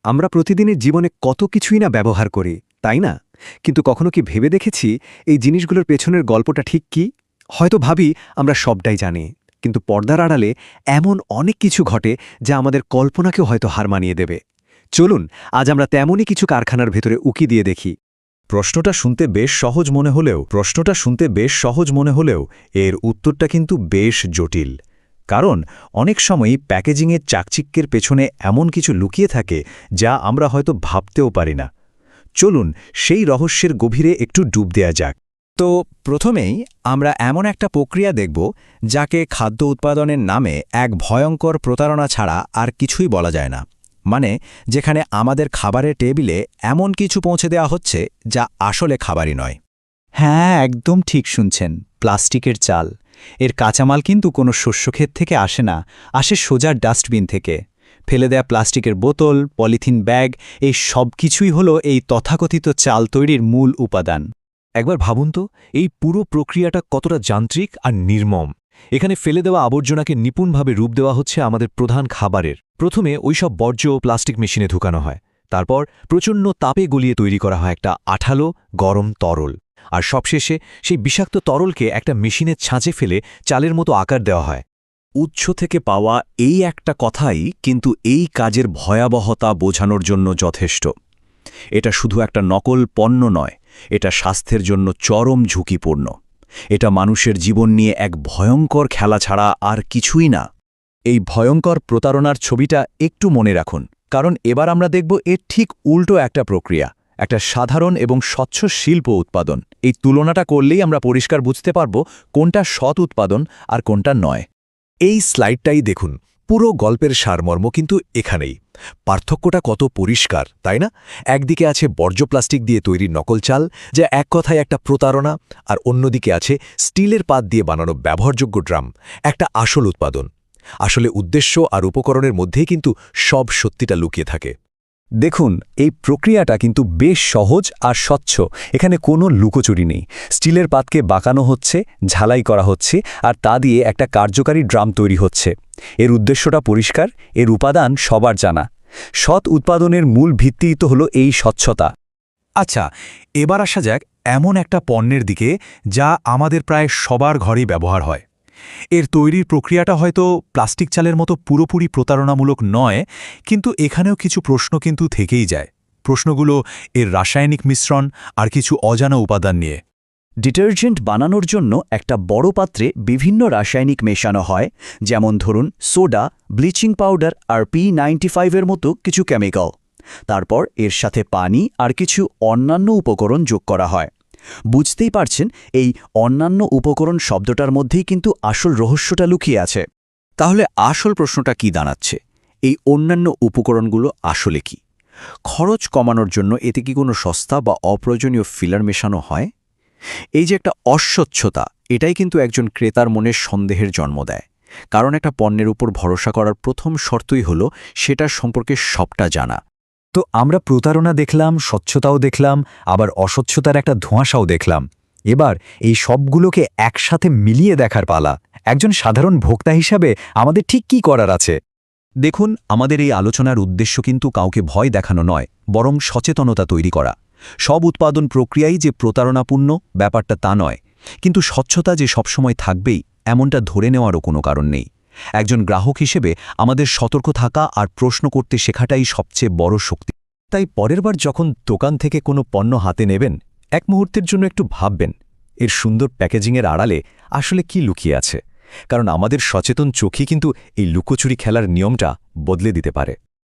আমরা প্রতিদিনের জীবনে কত কিছুই না ব্যবহার করি, তাই না? কিন্তু কখনো কি ভেবে দেখেছি এই জিনিসগুলোর পেছনের গল্পটা ঠিক কি? হয়তো ভাবি আমরা সবটাই জানি, কিন্তু পর্দার আড়ালে এমন অনেক কিছু ঘটে যা আমাদের কল্পনাকেও হয়তো হার মানিয়ে দেবে। চলুন আজ আমরা তেমনই কিছু কারখানার ভেতরে উকি দিয়ে দেখি। প্রশ্নটা শুনতে বেশ সহজ মনে হলেও এর উত্তরটা কিন্তু বেশ জটিল। কারণ অনেক সময়ই প্যাকেজিংয়ের চাকচিক্যের পেছনে এমন কিছু লুকিয়ে থাকে যা আমরা হয়তো ভাবতেও পারি না। চলুন সেই রহস্যের গভীরে একটু ডুব দেয়া যাক। তো প্রথমেই আমরা এমন একটা প্রক্রিয়া দেখব যাকে খাদ্য উৎপাদনের নামে এক ভয়ঙ্কর প্রতারণা ছাড়া আর কিছুই বলা যায় না। মানে যেখানে আমাদের খাবারের টেবিলে এমন কিছু পৌঁছে দেওয়া হচ্ছে যা আসলে খাবারই নয়। হ্যাঁ, একদম ঠিক শুনছেন। প্লাস্টিকের চাল, এর কাঁচামাল কিন্তু কোনো শস্যক্ষেত থেকে আসে না, আসে সোজা ডাস্টবিন থেকে। ফেলে দেয়া প্লাস্টিকের বোতল, পলিথিন ব্যাগ, এই সব কিছুই হলো এই তথাকথিত চাল তৈরির মূল উপাদান। একবার ভাবুন তো, এই পুরো প্রক্রিয়াটা কতটা যান্ত্রিক আর নির্মম। এখানে ফেলে দেওয়া আবর্জনাকে নিপুণভাবে রূপ দেওয়া হচ্ছে আমাদের প্রধান খাবারের। প্রথমে ওইসব বর্জ্য প্লাস্টিক মেশিনে ঢুকানো হয়, তারপর প্রচণ্ড তাপে গলিয়ে তৈরি করা হয় একটা আঠালো গরম তরল, আর সবশেষে সেই বিষাক্ত তরলকে একটা মেশিনের ছাঁচে ফেলে চালের মতো আকার দেওয়া হয়। উৎস থেকে পাওয়া এই একটা কথাই কিন্তু এই কাজের ভয়াবহতা বোঝানোর জন্য যথেষ্ট। এটা শুধু একটা নকল পণ্য নয়, এটা স্বাস্থ্যের জন্য চরম ঝুঁকিপূর্ণ। এটা মানুষের জীবন নিয়ে এক ভয়ঙ্কর খেলা ছাড়া আর কিছুই না। এই ভয়ঙ্কর প্রতারণার ছবিটা একটু মনে রাখুন, কারণ এবার আমরা দেখব এর ঠিক উল্টো একটা প্রক্রিয়া, একটা সাধারণ এবং স্বচ্ছ শিল্প উৎপাদন। এই তুলনাটা করলেই আমরা পরিষ্কার বুঝতে পারব কোনটা সৎ উৎপাদন আর কোনটা নয়। এই স্লাইডটাই দেখুন, পুরো গল্পের সারমর্ম কিন্তু এখানেই। পার্থক্যটা কত পরিষ্কার, তাই না? একদিকে আছে বর্জ্য প্লাস্টিক দিয়ে তৈরি নকল চাল, যা এক কথায় একটা প্রতারণা, আর অন্যদিকে আছে স্টিলের পাত দিয়ে বানানো ব্যবহারযোগ্য ড্রাম, একটা আসল উৎপাদন। আসলে উদ্দেশ্য আর উপকরণের মধ্যেই কিন্তু সব সত্যিটা লুকিয়ে থাকে। দেখুন, এই প্রক্রিয়াটা কিন্তু বেশ সহজ আর স্বচ্ছ। এখানে কোনো লুকোচুরি নেই। স্টিলের পাতকে বাঁকানো হচ্ছে, ঝালাই করা হচ্ছে, আর তা দিয়ে একটা কার্যকারী ড্রাম তৈরি হচ্ছে। এর উদ্দেশ্যটা পরিষ্কার, এর উপাদান সবার জানা। সৎ উৎপাদনের মূল ভিত্তিই তো হলো এই স্বচ্ছতা। আচ্ছা, এবার আসা যাক এমন একটা পণ্যের দিকে যা আমাদের প্রায় সবার ঘরেই ব্যবহার হয়। এর তৈরির প্রক্রিয়াটা হয়তো প্লাস্টিক চালের মতো পুরোপুরি প্রতারণামূলক নয়, কিন্তু এখানেও কিছু প্রশ্ন কিন্তু থেকেই যায়। প্রশ্নগুলো এর রাসায়নিক মিশ্রণ আর কিছু অজানা উপাদান নিয়ে। ডিটারজেন্ট বানানোর জন্য একটা বড় পাত্রে বিভিন্ন রাসায়নিক মেশানো হয়, যেমন ধরুন সোডা, ব্লিচিং পাউডার আর P95 মতো কিছু কেমিক্যাল। তারপর এর সাথে পানি আর কিছু অন্যান্য উপকরণ যোগ করা হয়। বুঝতেই পারছেন, এই অন্যান্য উপকরণ শব্দটার মধ্যেই কিন্তু আসল রহস্যটা লুকিয়ে আছে। তাহলে আসল প্রশ্নটা কি দাঁড়াচ্ছে? এই অন্যান্য উপকরণগুলো আসলে কি? খরচ কমানোর জন্য এতে কি কোনো সস্তা বা অপ্রয়োজনীয় ফিলার মেশানো হয়? এই যে একটা অস্বচ্ছতা, এটাই কিন্তু একজন ক্রেতার মনে সন্দেহের জন্ম দেয়। কারণ একটা পণ্যের উপর ভরসা করার প্রথম শর্তই হলো সেটার সম্পর্কে সবটা জানা। তো আমরা প্রতারণা দেখলাম, স্বচ্ছতাও দেখলাম, আবার অস্বচ্ছতার একটা ধোঁয়াশাও দেখলাম। এবার এই সবগুলোকে একসাথে মিলিয়ে দেখার পালা। একজন সাধারণ ভোক্তা হিসাবে আমাদের ঠিক কী করার আছে? দেখুন, আমাদের এই আলোচনার উদ্দেশ্য কিন্তু কাউকে ভয় দেখানো নয়, বরং সচেতনতা তৈরি করা। সব উৎপাদন প্রক্রিয়াই যে প্রতারণাপূর্ণ ব্যাপারটা তা নয়, কিন্তু স্বচ্ছতা যে সবসময় থাকবেই এমনটা ধরে নেওয়ারও কোনো কারণ নেই। একজন গ্রাহক হিসেবে আমাদের সতর্ক থাকা আর প্রশ্ন করতে শেখাটাই সবচেয়ে বড় শক্তি। তাই পরের বার যখন দোকান থেকে কোনো পণ্য হাতে নেবেন, এক মুহূর্তের জন্য একটু ভাববেন এর সুন্দর প্যাকেজিংয়ের আড়ালে আসলে কি লুকিয়ে আছে। কারণ আমাদের সচেতন চোখই কিন্তু এই লুকোচুরি খেলার নিয়মটা বদলে দিতে পারে।